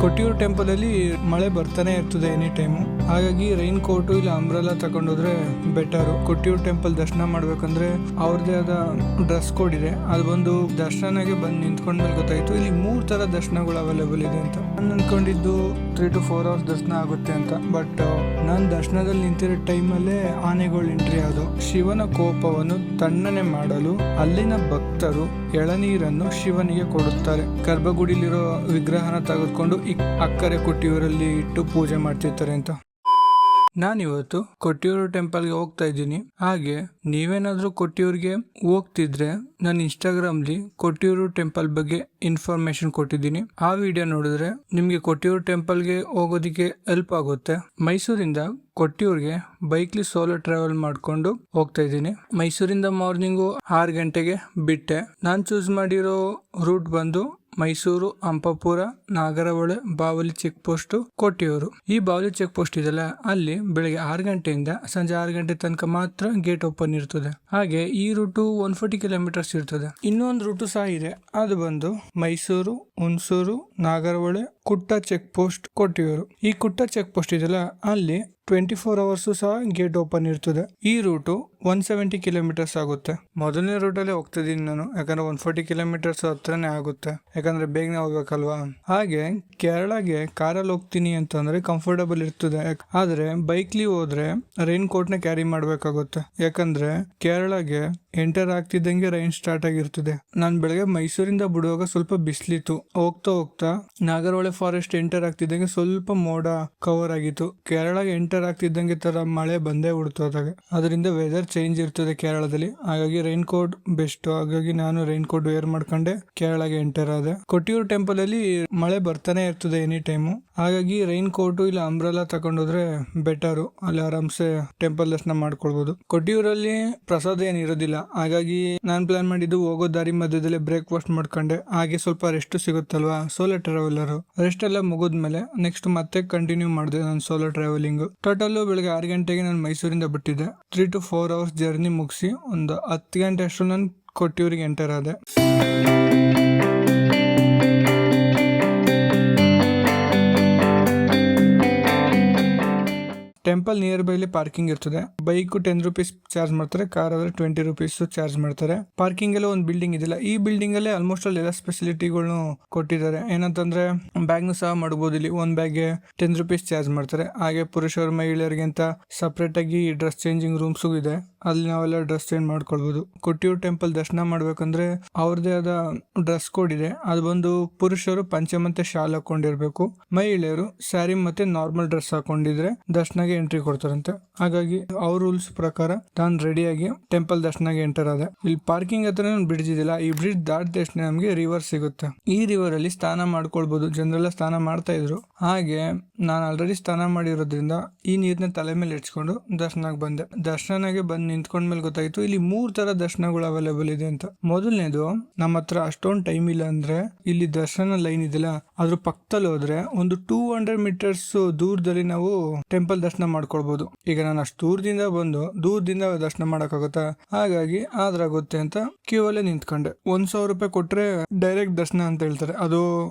ಕೊಟ್ಟಿಯೂರು temple ಅಲ್ಲಿ ಮಳೆ ಬರ್ತಾನೆ ಇರ್ತದೆ ಎನಿ ಟೈಮು. ಹಾಗಾಗಿ ರೈನ್ ಕೋಟು ಇಲ್ಲ ಅಂಬ್ರೆಲಾ ತಗೊಂಡೋದ್ರೆ ಬೆಟರ್. ಕೊಟ್ಟಿಯೂರು ಟೆಂಪಲ್ ದರ್ಶನ ಮಾಡ್ಬೇಕಂದ್ರೆ ಅವ್ರದೇ ಆದ ಡ್ರೆಸ್ ಕೋಡ್ ಇದೆ. ಅದು ಬಂದು ದರ್ಶನಗೆ ಬಂದು ನಿಂತ್ಕೊಂಡ್ಮೇಲೆ ಗೊತ್ತಾಯ್ತು ಇಲ್ಲಿ 3 ತರ ದರ್ಶನಗಳು ಅವೈಲೇಬಲ್ ಇದೆ ಅಂತ. ನಾನು ಅನ್ಕೊಂಡಿದ್ದು 3 to 4 ಅವರ್ಸ್ ದರ್ಶನ ಆಗುತ್ತೆ ಅಂತ. ಬಟ್ ನಾನು ದರ್ಶನದಲ್ಲಿ ನಿಂತಿರೋ ಟೈಮಲ್ಲೇ ಆನೆಗಳು ಎಂಟ್ರಿ ಆದವು. ಶಿವನ ಕೋಪವನ್ನು ತಣ್ಣನೆ ಮಾಡಲು ಅಲ್ಲಿನ ಭಕ್ತರು ಎಳನೀರನ್ನು ಶಿವನಿಗೆ ಕೊಡುತ್ತಾರೆ. ಗರ್ಭಗುಡಿಲಿರೋ ವಿಗ್ರಹನ ತೆಗೆದುಕೊಂಡು ಅಕ್ಕರೆ ಕೊಟ್ಟಿಯೂರಲ್ಲಿ ಇಟ್ಟು ಪೂಜೆ ಮಾಡ್ತಿರ್ತಾರೆ ಅಂತ. ನಾನಿವತ್ತು ಕೊಟ್ಟಿಯೂರು ಟೆಂಪಲ್ಗೆ ಹೋಗ್ತಾ ಇದ್ದೀನಿ. ಹಾಗೆ ನೀವೇನಾದ್ರೂ ಕೊಟ್ಟಿಯೂರಿಗೆ ಹೋಗ್ತಿದ್ರೆ ನಾನು ಇನ್ಸ್ಟಾಗ್ರಾಮ್ಲಿ ಕೊಟ್ಟಿಯೂರು ಟೆಂಪಲ್ ಬಗ್ಗೆ ಇನ್ಫಾರ್ಮೇಶನ್ ಕೊಟ್ಟಿದ್ದೀನಿ. ಆ ವಿಡಿಯೋ ನೋಡಿದ್ರೆ ನಿಮ್ಗೆ ಕೊಟ್ಟಿಯೂರು ಟೆಂಪಲ್ಗೆ ಹೋಗೋದಿಕ್ಕೆ ಹೆಲ್ಪ್ ಆಗುತ್ತೆ. ಮೈಸೂರಿಂದ ಕೊಟ್ಟಿಯೂರ್ಗೆ ಬೈಕ್ಲಿ ಸೋಲೋ ಟ್ರಾವೆಲ್ ಮಾಡ್ಕೊಂಡು ಹೋಗ್ತಾ ಇದ್ದೀನಿ. ಮೈಸೂರಿಂದ ಮಾರ್ನಿಂಗು 6 ಗಂಟೆಗೆ ಬಿಟ್ಟೆ. ನಾನು ಚೂಸ್ ಮಾಡಿರೋ ರೂಟ್ ಬಂದು ಮೈಸೂರು, ಹಂಪಾಪುರ, ನಾಗರಹೊಳೆ, ಬಾವಲಿ ಚೆಕ್ ಪೋಸ್ಟ್, ಕೊಟ್ಟಿಯೂರು. ಈ ಬಾವಲಿ ಚೆಕ್ ಪೋಸ್ಟ್ ಇದೆಲ್ಲ ಅಲ್ಲಿ ಬೆಳಗ್ಗೆ 6 ಗಂಟೆಯಿಂದ ಸಂಜೆ 6 ಗಂಟೆ ತನಕ ಮಾತ್ರ ಗೇಟ್ ಓಪನ್ ಇರ್ತದೆ. ಹಾಗೆ ಈ ರೂಟು 140 ಕಿಲೋಮೀಟರ್ಸ್ ಇರ್ತದೆ. ಇನ್ನೊಂದು ರೂಟು ಸಹ ಇದೆ. ಅದು ಬಂದು ಮೈಸೂರು, ಹುಣಸೂರು, ನಾಗರಹೊಳೆ, ಕುಟ್ಟ ಚೆಕ್ ಪೋಸ್ಟ್, ಕೊಟ್ಟಿಯೂರು. ಈ ಕುಟ್ಟ ಚೆಕ್ ಪೋಸ್ಟ್ ಇದೆಲ್ಲ ಅಲ್ಲಿ 24 ಅವರ್ಸ್ ಸಹ ಗೇಟ್ ಓಪನ್ ಇರ್ತದೆ. ಈ ರೂಟು 170 ಕಿಲೋಮೀಟರ್ಸ್ ಆಗುತ್ತೆ. ಮೊದಲನೇ ರೂಟಲ್ಲೇ ಹೋಗ್ತಿದ್ದೀನಿ ನಾನು, ಯಾಕಂದ್ರೆ 140 ಕಿಲೋಮೀಟರ್ಸ್ ಹತ್ರನೇ ಆಗುತ್ತೆ, ಯಾಕಂದ್ರೆ ಬೇಗನೆ ಹೋಗ್ಬೇಕಲ್ವಾ. ಹಾಗೆ ಕೇರಳಗೆ ಕಾರಲ್ಲಿ ಹೋಗ್ತೀನಿ ಅಂತಂದ್ರೆ ಕಂಫರ್ಟಬಲ್ ಇರ್ತದೆ. ಆದ್ರೆ ಬೈಕ್ಲಿ ಹೋದ್ರೆ ರೈನ್ ಕೋಟ್ ನ ಕ್ಯಾರಿ ಮಾಡ್ಬೇಕಾಗುತ್ತೆ. ಯಾಕಂದ್ರೆ ಕೇರಳಗೆ ಎಂಟರ್ ಆಗ್ತಿದ್ದಂಗೆ ರೈನ್ ಸ್ಟಾರ್ಟ್ ಆಗಿರ್ತದೆ. ನಾನು ಬೆಳಗ್ಗೆ ಮೈಸೂರಿಂದ ಬಿಡುವಾಗ ಸ್ವಲ್ಪ ಬಿಸ್ಲಿತ್ತು. ಹೋಗ್ತಾ ಹೋಗ್ತಾ ನಾಗರಹೊಳೆ ಫಾರೆಸ್ಟ್ ಎಂಟರ್ ಆಗ್ತಿದ್ದಂಗೆ ಸ್ವಲ್ಪ ಮೋಡ ಕವರ್ ಆಗಿತ್ತು. ಕೇರಳಗೆ ಎಂಟರ್ ಆಗ್ತಿದ್ದಂಗೆ ತರ ಮಳೆ ಬಂದೇ ಬಿಡ್ತು. ಅದರಿಂದ ವೆದರ್ ಚೇಂಜ್ ಇರ್ತದೆ ಕೇರಳದಲ್ಲಿ. ಹಾಗಾಗಿ ರೈನ್ ಕೋಟ್ ಬೆಸ್ಟ್. ಹಾಗಾಗಿ ನಾನು ರೈನ್ ಕೋಟ್ ವೇರ್ ಮಾಡ್ಕೊಂಡೆ ಕೇರಳಗೆ ಎಂಟರ್ ಆದೆ. ಕೊಟ್ಟಿಯೂರು ಟೆಂಪಲ್ ಅಲ್ಲಿ ಮಳೆ ಬರ್ತಾನೆ ಇರ್ತದೆ ಎನಿ ಟೈಮು. ಹಾಗಾಗಿ ರೈನ್ ಕೋಟು ಇಲ್ಲ ಅಂಬ್ರೆಲಾ ತಗೊಂಡೋದ್ರೆ ಬೆಟರು. ಅಲ್ಲಿ ಆರಾಮ್ಸೆ ಟೆಂಪಲ್ ದರ್ಶನ ಮಾಡ್ಕೊಳ್ಬಹುದು. ಕೊಟ್ಟಿಯೂರಲ್ಲಿ ಪ್ರಸಾದ ಏನ್ ಇರೋದಿಲ್ಲ. ಹಾಗಾಗಿ ನಾನ್ ಪ್ಲಾನ್ ಮಾಡಿದ್ದು ಹೋಗೋ ದಾರಿ ಮಧ್ಯದಲ್ಲಿ ಬ್ರೇಕ್ಫಾಸ್ಟ್ ಮಾಡ್ಕೊಂಡೆ. ಹಾಗೆ ಸ್ವಲ್ಪ ರೆಸ್ಟ್ ಸಿಗುತ್ತಲ್ವಾ ಸೋಲೋ ಟ್ರಾವೆಲರ್. ರೆಸ್ಟ್ ಎಲ್ಲ ಮುಗಿದ್ಮೇಲೆ ನೆಕ್ಸ್ಟ್ ಮತ್ತೆ ಕಂಟಿನ್ಯೂ ಮಾಡಿದೆ ನಾನು ಸೋಲೋ ಟ್ರಾವೆಲಿಂಗ್. ಟೋಟಲ್ ಬೆಳಗ್ಗೆ 6 ಗಂಟೆಗೆ ನಾನು ಮೈಸೂರಿಂದ ಬಿಟ್ಟಿದ್ದೆ. 3 to 4 ಅವರ್ಸ್ ಜರ್ನಿ ಮುಗಿಸಿ ಒಂದು 10 ಗಂಟೆ ಅಷ್ಟು ನಾನು ಕೊಟ್ಟಿಯೂರಿಗೆ ಎಂಟರ್ ಆದೆ. ಟೆಂಪಲ್ ನಿಯರ್ ಬೈಲಿ ಪಾರ್ಕಿಂಗ್ ಇರ್ತದೆ. ಬೈಕ್ 10 ರೂಪೀಸ್ ಚಾರ್ಜ್ ಮಾಡ್ತಾರೆ, ಕಾರ್ ಆದ್ರೆ 20 ರೂಪೀಸ್ ಚಾರ್ಜ್ ಮಾಡ್ತಾರೆ. ಪಾರ್ಕಿಂಗ್ ಎಲ್ಲ ಒಂದು ಬಿಲ್ಡಿಂಗ್ ಇದೆಯಲ್ಲ, ಈ ಬಿಲ್ಡಿಂಗ್ ಅಲ್ಲೇ ಆಲ್ಮೋಸ್ಟ್ ಅಲ್ಲಿ ಎಲ್ಲ ಫೆಸಿಲಿಟಿಗಳನ್ನು ಕೊಟ್ಟಿದ್ದಾರೆ. ಏನಂತಂದ್ರೆ ಬ್ಯಾಗ್ನು ಸಹ ಮಾಡಬಹುದು. ಇಲ್ಲಿ ಒಂದ್ ಬ್ಯಾಗ್ಗೆ 10 ರೂಪೀಸ್ ಚಾರ್ಜ್ ಮಾಡ್ತಾರೆ. ಹಾಗೆ ಪುರುಷರು ಮಹಿಳೆಯರಿಗೆ ಅಂತ ಸಪರೇಟ್ ಆಗಿ ಡ್ರೆಸ್ ಚೇಂಜಿಂಗ್ ರೂಮ್ಸ್ ಇದೆ. ಅಲ್ಲಿ ನಾವೆಲ್ಲ ಡ್ರೆಸ್ ಚೇಂಜ್ ಮಾಡ್ಕೊಳ್ಬಹುದು. ಕೊಟ್ಟಿಯೂರು ಟೆಂಪಲ್ ದರ್ಶನ ಮಾಡ್ಬೇಕಂದ್ರೆ ಅವ್ರದೇ ಆದ ಡ್ರೆಸ್ ಕೋಡ್ ಇದೆ. ಅದು ಬಂದು ಪುರುಷರು ಪಂಚೆ ಮತ್ತೆ ಶಾಲ್ ಹಾಕೊಂಡಿರ್ಬೇಕು. ಮಹಿಳೆಯರು ಸ್ಯಾರಿ ಮತ್ತೆ ನಾರ್ಮಲ್ ಡ್ರೆಸ್ ಹಾಕೊಂಡಿದ್ರೆ ದರ್ಶನಗೆ ಎಂಟ್ರಿ ಕೊಡ್ತಾರಂತೆ. ಹಾಗಾಗಿ ಅವ್ರ ರೂಲ್ಸ್ ಪ್ರಕಾರ ನಾನು ರೆಡಿಯಾಗಿ ಟೆಂಪಲ್ ದರ್ಶನಗೆ ಎಂಟರ್ ಆದೆ. ಇಲ್ಲಿ ಪಾರ್ಕಿಂಗ್ ಹತ್ರ ಬ್ರಿಡ್ಜ್ ಇದೆಯಲ್ಲ, ಈ ಬ್ರಿಡ್ಜ್ ದಾಟಿದ ತಕ್ಷಣ ನಮಗೆ ರಿವರ್ ಸಿಗುತ್ತೆ. ಈ ರಿವರ್ ಅಲ್ಲಿ ಸ್ನಾನ ಮಾಡ್ಕೊಳ್ಬಹುದು. ಜನರೆಲ್ಲ ಸ್ನಾನ ಮಾಡ್ತಾ ಇದ್ರು. ಹಾಗೆ ನಾನು ಆಲ್ರೆಡಿ ಸ್ನಾನ ಮಾಡಿರೋದ್ರಿಂದ ಈ ನೀರ್ನ ತಲೆ ಮೇಲೆ ಇಟ್ಸ್ಕೊಂಡು ದರ್ಶನಕ್ಕೆ ಬಂದೆ. ದರ್ಶನಗೆ ಬಂದು ನಿಂತ್ಕೊಂಡ್ಮೇಲೆ ಗೊತ್ತಾಯ್ತು ಇಲ್ಲಿ 3 ತರ ದರ್ಶನಗಳು ಅವೈಲೇಬಲ್ ಇದೆ ಅಂತ. ಮೊದಲನೇದು, ನಮ್ಮ ಹತ್ರ ಅಷ್ಟೊಂದು ಟೈಮ್ ಇಲ್ಲ ಅಂದ್ರೆ ಇಲ್ಲಿ ದರ್ಶನ ಲೈನ್ ಇದೆಯಲ್ಲ ಅದ್ರ ಪಕ್ಕದಲ್ಲಿ ಹೋದ್ರೆ ಒಂದು 200 ಮೀಟರ್ಸ್ ದೂರದಲ್ಲಿ ನಾವು ಟೆಂಪಲ್ ದರ್ಶನ ಮಾಡ್ಕೊಳ್ಬಹುದು. ಈಗ ನಾನು ಅಷ್ಟು ದೂರದಿಂದ ದರ್ಶನ ಮಾಡಕ್ಕಾಗುತ್ತಾ? ಹಾಗಾಗಿ ಆದ್ರಾಗುತ್ತೆ ಅಂತ ಕ್ಯೂ ಅಲ್ಲೇ ನಿಂತ್ಕೊಂಡೆ. 1,000 ರೂಪಾಯಿ ಕೊಟ್ರೆ ಡೈರೆಕ್ಟ್ ದರ್ಶನ ಅಂತ ಹೇಳ್ತಾರೆ. ಅದು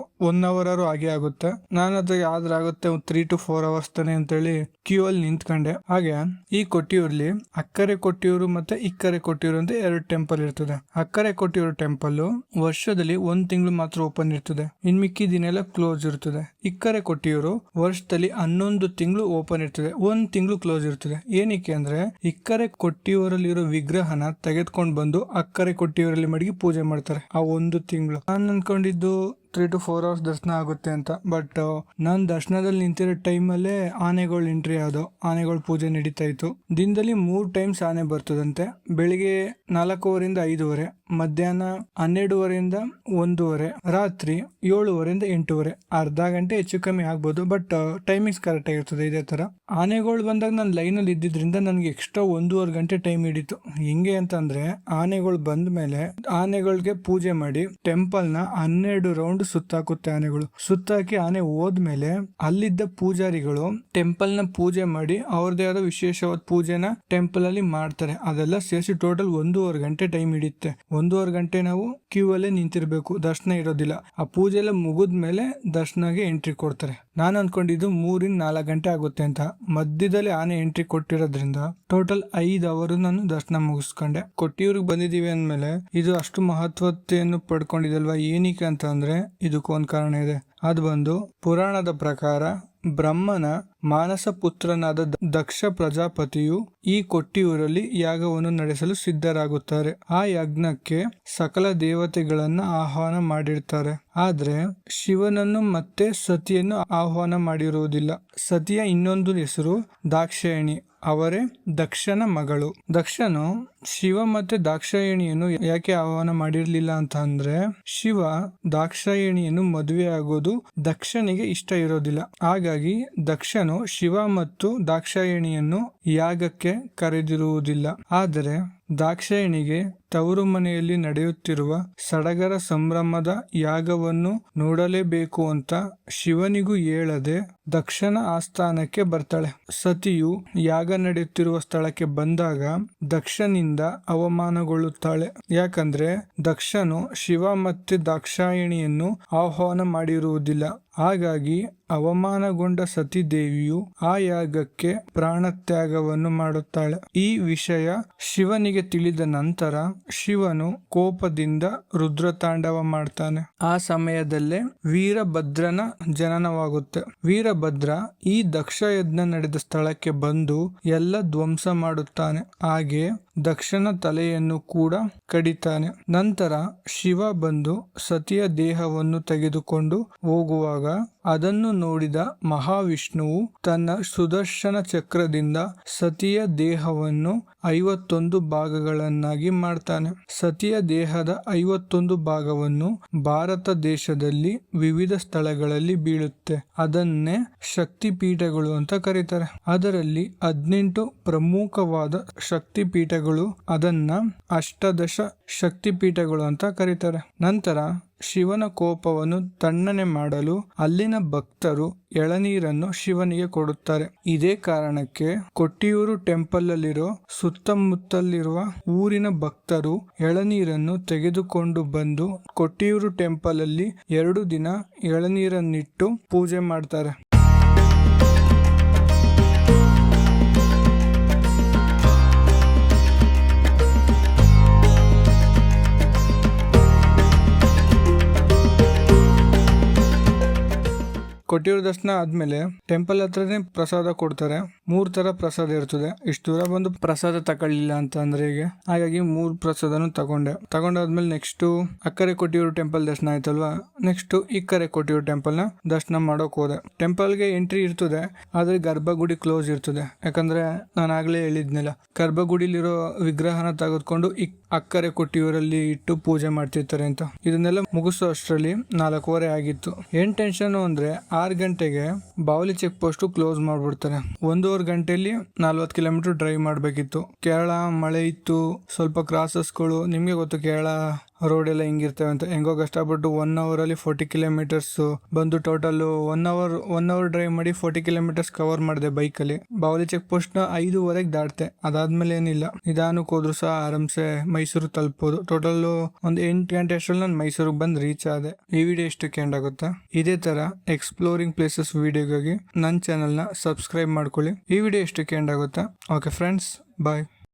1 ಅವರ್ ಹಾಗೆ ಆಗುತ್ತೆ. ನಾನು ಅದು ಆಗುತ್ತೆ 3 to 4 ಅವರ್ಸ್ ತಾನೆ ಅಂತೇಳಿ ಕ್ಯೂ ಅಲ್ಲಿ ನಿಂತ್ಕೊಂಡೆ. ಹಾಗೆ ಈ ಕೊಟ್ಟಿಯೂರ್ಲಿ ಅಕ್ಕರೆ ಕೊಟ್ಟಿಯೂರು ಮತ್ತೆ ಇಕ್ಕರೆ ಕೊಟ್ಟಿಯೂರು ಅಂತ 2 ಟೆಂಪಲ್ ಇರ್ತದೆ. ಅಕ್ಕರೆ ಕೊಟ್ಟಿಯೂರು ಟೆಂಪಲ್ ವರ್ಷದಲ್ಲಿ 1 ತಿಂಗಳು ಮಾತ್ರ ಓಪನ್ ಇರ್ತದೆ. ಇನ್ ಮಿಕ್ಕಿ ದಿನ ಎಲ್ಲ ಕ್ಲೋಸ್ ಇರ್ತದೆ. ಇಕ್ಕರೆ ಕೊಟ್ಟಿಯೂರು ವರ್ಷದಲ್ಲಿ 11 ತಿಂಗಳು ಓಪನ್ ಇರ್ತದೆ, 1 ತಿಂಗಳು ಕ್ಲೋಸ್ ಇರ್ತದೆ. ಏನಕ್ಕೆ ಅಂದ್ರೆ ಇಕ್ಕರೆ ಕೊಟ್ಟಿಯೂರಲ್ಲಿರೋ ವಿಗ್ರಹನ ತೆಗೆದುಕೊಂಡು ಬಂದು ಅಕ್ಕರೆ ಕೊಟ್ಟಿಯೂರಲ್ಲಿ ಮಡಗಿ ಪೂಜೆ ಮಾಡ್ತಾರೆ ಆ 1 ತಿಂಗಳು. ನಾನು ಅನ್ಕೊಂಡಿದ್ದು 3 to 4 ಅವರ್ಸ್ ದರ್ಶನ ಆಗುತ್ತೆ ಅಂತ. ಬಟ್ ನಾನು ದರ್ಶನದಲ್ಲಿ ನಿಂತಿರೋ ಟೈಮಲ್ಲೇ ಆನೆಗಳು ಎಂಟ್ರಿ ಆದವು. ಆನೆಗಳು ಪೂಜೆ ನಡೀತಾ ಇತ್ತು. ದಿನದಲ್ಲಿ 3 ಟೈಮ್ಸ್ ಆನೆ ಬರ್ತದಂತೆ. ಬೆಳಿಗ್ಗೆ 4:15 ರಿಂದ 5:30, ಮಧ್ಯಾಹ್ನ 12:30 ರಿಂದ 1:30, ರಾತ್ರಿ 7:30 ರಿಂದ 8:30. ಅರ್ಧ ಗಂಟೆ ಹೆಚ್ಚು ಕಮ್ಮಿ ಆಗ್ಬೋದು, ಬಟ್ ಟೈಮಿಂಗ್ಸ್ ಕರೆಕ್ಟ್ ಆಗಿರ್ತದೆ. ಇದೇ ತರ ಆನೆಗಳು ಬಂದಾಗ ನಾನು ಲೈನಲ್ಲಿ ಇದ್ದಿದ್ರಿಂದ ನನಗೆ ಎಕ್ಸ್ಟ್ರಾ 1.5 ಗಂಟೆ ಟೈಮ್ ಹಿಡಿತು. ಹೆಂಗೆ ಅಂತಂದ್ರೆ ಆನೆಗಳು ಬಂದ ಮೇಲೆ ಆನೆಗಳಿಗೆ ಪೂಜೆ ಮಾಡಿ ಟೆಂಪಲ್ ನ 12 ರೌಂಡ್ ಬಂದು ಸುತ್ತಾಕುತ್ತೆ ಆನೆಗಳು. ಸುತ್ತಾಕಿ ಆನೆ ಹೋದ್ಮೇಲೆ ಅಲ್ಲಿದ್ದ ಪೂಜಾರಿಗಳು ಟೆಂಪಲ್ ನ ಪೂಜೆ ಮಾಡಿ ಅವ್ರದೇ ಆದ ವಿಶೇಷವಾದ ಪೂಜೆನ ಟೆಂಪಲ್ ಅಲ್ಲಿ ಮಾಡ್ತಾರೆ. ಅದೆಲ್ಲ ಸೇರಿಸಿ ಟೋಟಲ್ 1.5 ಗಂಟೆ ಟೈಮ್ ಹಿಡಿಯುತ್ತೆ. 1.5 ಗಂಟೆ ನಾವು ಕ್ಯೂ ಅಲ್ಲೇ ನಿಂತಿರ್ಬೇಕು, ದರ್ಶನ ಇರೋದಿಲ್ಲ. ಆ ಪೂಜೆ ಎಲ್ಲ ಮುಗಿದ್ಮೇಲೆ ದರ್ಶನಗೆ ಎಂಟ್ರಿ ಕೊಡ್ತಾರೆ. ನಾನು ಅನ್ಕೊಂಡಿದ್ದು 3-4 ಗಂಟೆ ಆಗುತ್ತೆ ಅಂತ. ಮಧ್ಯದಲ್ಲಿ ಆನೆ ಎಂಟ್ರಿ ಕೊಟ್ಟಿರೋದ್ರಿಂದ ಟೋಟಲ್ 5 ಅವರ್ ನಾನು ದರ್ಶನ ಮುಗಿಸ್ಕೊಂಡೆ. ಕೊಟ್ಟಿಯೂರಿಗೆ ಬಂದಿದೀವಿ ಅಂದ್ಮೇಲೆ ಇದು ಅಷ್ಟು ಮಹತ್ವತೆಯನ್ನು ಪಡ್ಕೊಂಡಿದಲ್ವಾ, ಏನಕ್ಕೆ ಅಂತ ಅಂದ್ರೆ ಇದಕ್ಕೊಂದು ಕಾರಣ ಇದೆ. ಅದು ಬಂದು ಪುರಾಣದ ಪ್ರಕಾರ ಬ್ರಹ್ಮನ ಮಾನಸ ಪುತ್ರನಾದ ದಕ್ಷ ಪ್ರಜಾಪತಿಯು ಈ ಕೊಟ್ಟಿಯೂರಲ್ಲಿ ಯಾಗವನ್ನು ನಡೆಸಲು ಸಿದ್ಧರಾಗುತ್ತಾರೆ. ಆ ಯಜ್ಞಕ್ಕೆ ಸಕಲ ದೇವತೆಗಳನ್ನ ಆಹ್ವಾನ ಮಾಡಿರ್ತಾರೆ. ಆದ್ರೆ ಶಿವನನ್ನು ಮತ್ತೆ ಸತಿಯನ್ನು ಆಹ್ವಾನ ಮಾಡಿರುವುದಿಲ್ಲ. ಸತಿಯ ಇನ್ನೊಂದು ಹೆಸರು ದಾಕ್ಷಾಯಣಿ, ಅವರೇ ದಕ್ಷನ ಮಗಳು. ದಕ್ಷನು ಶಿವ ಮತ್ತೆ ದಾಕ್ಷಾಯಣಿಯನ್ನು ಯಾಕೆ ಆಹ್ವಾನ ಮಾಡಿರ್ಲಿಲ್ಲ ಅಂತ ಅಂದ್ರೆ, ಶಿವ ದಾಕ್ಷಾಯಣಿಯನ್ನು ಮದುವೆ ಆಗೋದು ದಕ್ಷನಿಗೆ ಇಷ್ಟ ಇರೋದಿಲ್ಲ. ಹಾಗಾಗಿ ದಕ್ಷನು ಶಿವ ಮತ್ತು ದಾಕ್ಷಾಯಣಿಯನ್ನು ಯಾಗಕ್ಕೆ ಕರೆದಿರುವುದಿಲ್ಲ. ಆದರೆ ದಾಕ್ಷಾಯಣಿಗೆ ತವರು ಮನೆಯಲ್ಲಿ ನಡೆಯುತ್ತಿರುವ ಸಡಗರ ಸಂಭ್ರಮದ ಯಾಗವನ್ನು ನೋಡಲೇಬೇಕು ಅಂತ ಶಿವನಿಗೂ ಹೇಳದೆ ದಕ್ಷನ ಆಸ್ಥಾನಕ್ಕೆ ಬರ್ತಾಳೆ. ಸತಿಯು ಯಾಗ ನಡೆಯುತ್ತಿರುವ ಸ್ಥಳಕ್ಕೆ ಬಂದಾಗ ದಕ್ಷನಿಂದ ಅವಮಾನಗೊಳ್ಳುತ್ತಾಳೆ. ಯಾಕಂದ್ರೆ ದಕ್ಷನು ಶಿವ ಮತ್ತೆ ದಾಕ್ಷಾಯಣಿಯನ್ನು ಆಹ್ವಾನ ಮಾಡಿರುವುದಿಲ್ಲ. ಹಾಗಾಗಿ ಅವಮಾನಗೊಂಡ ಸತಿದೇವಿಯು ಆ ಯಾಗಕ್ಕೆ ಪ್ರಾಣತ್ಯಾಗವನ್ನು ಮಾಡುತ್ತಾಳೆ. ಈ ವಿಷಯ ಶಿವನಿಗೆ ತಿಳಿದ ನಂತರ ಶಿವನು ಕೋಪದಿಂದ ರುದ್ರತಾಂಡವ ಮಾಡ್ತಾನೆ. ಆ ಸಮಯದಲ್ಲೇ ವೀರಭದ್ರನ ಜನನವಾಗುತ್ತೆ. ವೀರಭದ್ರ ಈ ದಕ್ಷ ಯಜ್ಞ ನಡೆದ ಸ್ಥಳಕ್ಕೆ ಬಂದು ಎಲ್ಲ ಧ್ವಂಸ ಮಾಡುತ್ತಾನೆ. ಹಾಗೆ ದಕ್ಷನ ತಲೆಯನ್ನು ಕೂಡ ಕಡಿತಾನೆ. ನಂತರ ಶಿವ ಬಂದು ಸತಿಯ ದೇಹವನ್ನು ತೆಗೆದುಕೊಂಡು ಹೋಗುವಾಗ ಅದನ್ನು ನೋಡಿದ ಮಹಾವಿಷ್ಣುವು ತನ್ನ ಸುದರ್ಶನ ಚಕ್ರದಿಂದ ಸತಿಯ ದೇಹವನ್ನು 51 ಭಾಗಗಳನ್ನಾಗಿ ಮಾಡ್ತಾನೆ. ಸತಿಯ ದೇಹದ 51 ಭಾಗವನ್ನು ಭಾರತ ದೇಶದಲ್ಲಿ ವಿವಿಧ ಸ್ಥಳಗಳಲ್ಲಿ ಬೀಳುತ್ತೆ. ಅದನ್ನೇ ಶಕ್ತಿಪೀಠಗಳು ಅಂತ ಕರೀತಾರೆ. ಅದರಲ್ಲಿ 18 ಪ್ರಮುಖವಾದ ಶಕ್ತಿಪೀಠಗಳು, ಅದನ್ನ ಅಷ್ಟಾದಶ ಶಕ್ತಿಪೀಠಗಳು ಅಂತ ಕರೀತಾರೆ. ನಂತರ ಶಿವನ ಕೋಪವನ್ನು ತಣ್ಣನೆ ಮಾಡಲು ಅಲ್ಲಿನ ಭಕ್ತರು ಎಳನೀರನ್ನು ಶಿವನಿಗೆ ಕೊಡುತ್ತಾರೆ. ಇದೇ ಕಾರಣಕ್ಕೆ ಕೊಟ್ಟಿಯೂರು ಟೆಂಪಲ್ ಅಲ್ಲಿರೋ ಸುತ್ತಮುತ್ತಲಿರುವ ಊರಿನ ಭಕ್ತರು ಎಳನೀರನ್ನು ತೆಗೆದುಕೊಂಡು ಬಂದು ಕೊಟ್ಟಿಯೂರು ಟೆಂಪಲ್ ಅಲ್ಲಿ 2 ದಿನ ಎಳನೀರನ್ನಿಟ್ಟು ಪೂಜೆ ಮಾಡ್ತಾರೆ. ಕೊಟ್ಟಿಯೂರು ದರ್ಶನ ಆದ್ಮೇಲೆ ಟೆಂಪಲ್ ಹತ್ರನೇ ಪ್ರಸಾದ ಕೊಡ್ತಾರೆ. 3 ತರ ಪ್ರಸಾದ ಇರ್ತದೆ. ಇಷ್ಟು ದೂರ ಬಂದು ಪ್ರಸಾದ ತಗೊಳ್ಳಿಲ್ಲ ಅಂತ ಅಂದ್ರೆ ಹೀಗೆ, ಹಾಗಾಗಿ 3 ಪ್ರಸಾದನು ತಗೊಂಡಾದ್ಮೇಲೆ ನೆಕ್ಸ್ಟ್ ಅಕ್ಕರೆ ಕೊಟ್ಟಿಯೂರು ಟೆಂಪಲ್ ದರ್ಶನ ಆಯ್ತಲ್ವಾ, ನೆಕ್ಸ್ಟ್ ಇಕ್ಕರೆ ಕೊಟ್ಟಿಯೂರು ಟೆಂಪಲ್ ನ ದರ್ಶನ ಮಾಡೋಕ್ ಹೋದೆ. ಟೆಂಪಲ್ಗೆ ಎಂಟ್ರಿ ಇರ್ತದೆ, ಆದ್ರೆ ಗರ್ಭಗುಡಿ ಕ್ಲೋಸ್ ಇರ್ತದೆ. ಯಾಕಂದ್ರೆ ನಾನು ಆಗ್ಲೇ ಹೇಳಿದ್ನಲ್ಲ, ಗರ್ಭಗುಡಿಲಿರೋ ವಿಗ್ರಹನ ತೆಗೆದುಕೊಂಡು ಅಕ್ಕರೆ ಕೊಟ್ಟಿಯೂರಲ್ಲಿ ಇಟ್ಟು ಪೂಜೆ ಮಾಡ್ತಿರ್ತಾರೆ ಅಂತ. ಇದನ್ನೆಲ್ಲ ಮುಗಿಸೋ ಅಷ್ಟರಲ್ಲಿ 4:15 ಆಗಿತ್ತು. ಏನ್ ಟೆನ್ಷನ್ ಅಂದ್ರೆ 6 ಗಂಟೆಗೆ ಬಾವಲಿ ಚೆಕ್ ಪೋಸ್ಟ್ ಕ್ಲೋಸ್ ಮಾಡ್ಬಿಡ್ತಾರೆ. 1.5 ಗಂಟೆಯಲ್ಲಿ 40 ಕಿಲೋಮೀಟರ್ ಡ್ರೈವ್ ಮಾಡ್ಬೇಕಿತ್ತು. ಕೇರಳ ಮಳೆ ಇತ್ತು, ಸ್ವಲ್ಪ ಕ್ರಾಸಸ್ಗಳು, ನಿಮ್ಗೆ ಗೊತ್ತು ಕೇರಳ ರೋಡ್ ಎಲ್ಲ ಹಿಂಗಿರ್ತವೆ ಅಂತ. ಹೆಂಗೋ ಕಷ್ಟಪಟ್ಟು 1 ಅವರಲ್ಲಿ 40 ಕಿಲೋಮೀಟರ್ಸ್ ಬಂದು ಟೋಟಲ್ 1 ಅವರ್ ಡ್ರೈವ್ ಮಾಡಿ 40 ಕಿಲೋಮೀಟರ್ಸ್ ಕವರ್ ಮಾಡಿದೆ ಬೈಕಲ್ಲಿ. ಬಾವಲಿ ಚೆಕ್ ಪೋಸ್ಟ್ ನ 5:15 ದಾಟ್ತೆ. ಅದಾದ್ಮೇಲೆ ಏನಿಲ್ಲ, ನಿಧಾನಕ್ಕೆ ಹೋದ್ರು ಸಹ ಆರಾಮ್ಸೆ ಮೈಸೂರು ತಲುಪಬಹುದು. ಟೋಟಲ್ ಒಂದು 8 ಗಂಟೆ ಅಷ್ಟರಲ್ಲಿ ನಾನು ಮೈಸೂರಿಗೆ ಬಂದು ರೀಚ್ ಆದೆ. ಈ ವಿಡಿಯೋ ಇಷ್ಟಕ್ಕೆ ಎಂಡ್ ಆಗುತ್ತೆ. ಇದೇ ತರ ಎಕ್ಸ್ಪ್ಲೋರಿಂಗ್ ಪ್ಲೇಸಸ್ ವಿಡಿಯೋಗಾಗಿ ನನ್ನ ಚಾನಲ್ನ ಸಬ್ಸ್ಕ್ರೈಬ್ ಮಾಡ್ಕೊಳ್ಳಿ. ಈ ವಿಡಿಯೋ ಇಷ್ಟಕ್ಕೆ ಎಂಡ್ ಆಗುತ್ತೆ. ಓಕೆ ಫ್ರೆಂಡ್ಸ್, ಬಾಯ್.